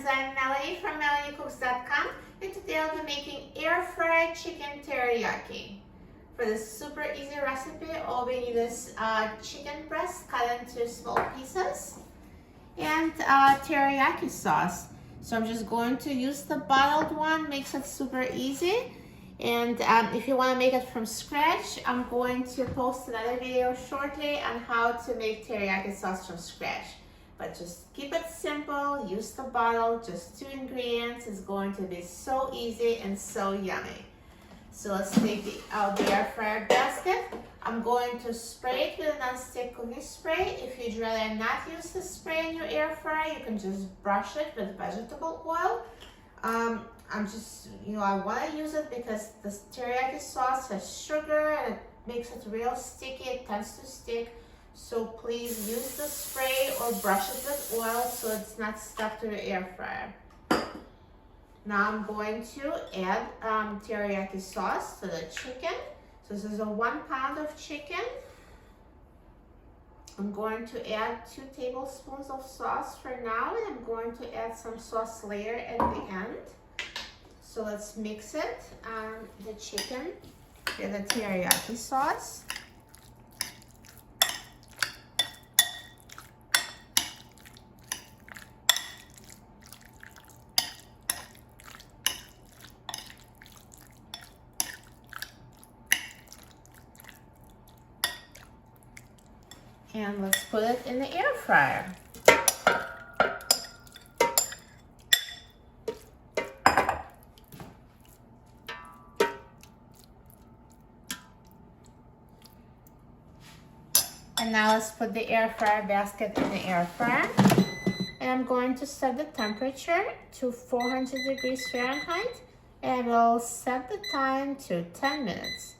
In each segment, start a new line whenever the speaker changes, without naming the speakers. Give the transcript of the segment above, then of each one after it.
friends, I'm Melanie from MelanieCooks.com, and today I'll be making air fried chicken teriyaki. For this super easy recipe, all we need is chicken breast cut into small pieces and teriyaki sauce. So I'm just going to use the bottled one, makes it super easy. And if you want to make it from scratch, I'm going to post another video shortly on how to make teriyaki sauce from scratch. But just keep it simple, use the bottle, just 2 ingredients. It's going to be so easy and so yummy. So let's take the air fryer basket. I'm going to spray it with a non-stick cooking spray. If you'd rather not use the spray in your air fryer, you can just brush it with vegetable oil. I'm just, I want to use it because the teriyaki sauce has sugar and it makes it real sticky. It tends to stick. So please use the spray or brush it with oil so it's not stuck to the air fryer. Now I'm going to add teriyaki sauce to the chicken. So this is a 1 pound of chicken. I'm going to add 2 tablespoons of sauce for now, and I'm going to add some sauce later at the end. So let's mix it, the chicken with the teriyaki sauce. And let's put it in the air fryer. And now let's put the air fryer basket in the air fryer. And I'm going to set the temperature to 400 degrees Fahrenheit. And we'll set the time to 10 minutes.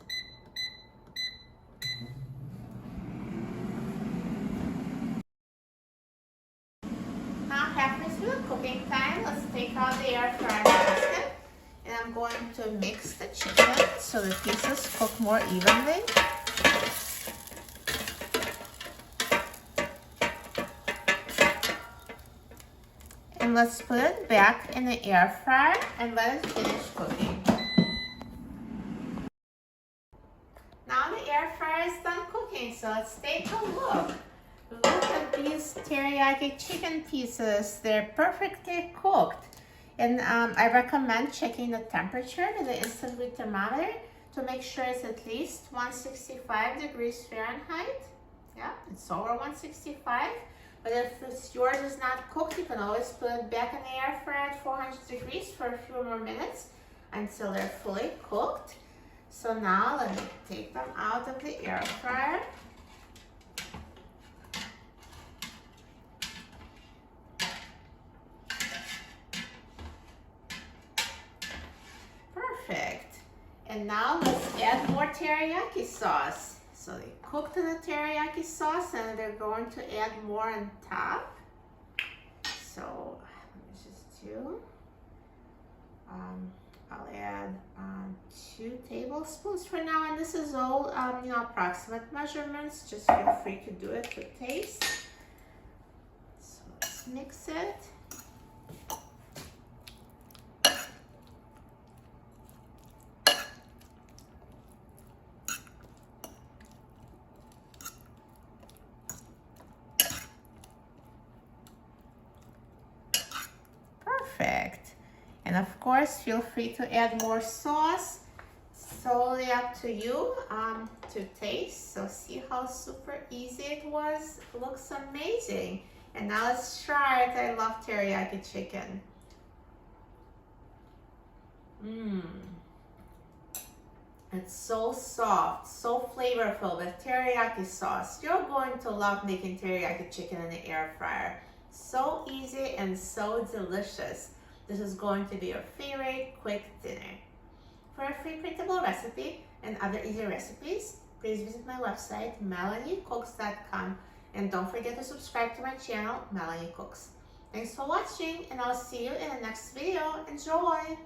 Halfway through the cooking time, let's take out the air fryer basket, and I'm going to mix the chicken so the pieces cook more evenly. And let's put it back in the air fryer and let it finish cooking. Now the air fryer is done cooking, so let's take a look. Look at these teriyaki chicken pieces. They're perfectly cooked. And I recommend checking the temperature with the instant read thermometer to make sure it's at least 165 degrees Fahrenheit. Yeah, it's over 165. But if yours is not cooked, you can always put it back in the air fryer at 400 degrees for a few more minutes until they're fully cooked. So now let me take them out of the air fryer. Perfect. And now let's add more teriyaki sauce. So they cooked in the teriyaki sauce and they're going to add more on top. So let me just do, I'll add 2 tablespoons for now. And this is all, approximate measurements. Just feel free to do it to taste. So let's mix it. Perfect. And of course, feel free to add more sauce. Totally up to you to taste. So see how super easy it was. It looks amazing. And now let's try it. I love teriyaki chicken. It's so soft, so flavorful with teriyaki sauce. You're going to love making teriyaki chicken in the air fryer. So easy and so delicious. This is going to be your favorite quick dinner. For a free printable recipe and other easy recipes, please visit my website, MelanieCooks.com, and don't forget to subscribe to my channel, Melanie Cooks. Thanks for watching, and I'll see you in the next video. Enjoy!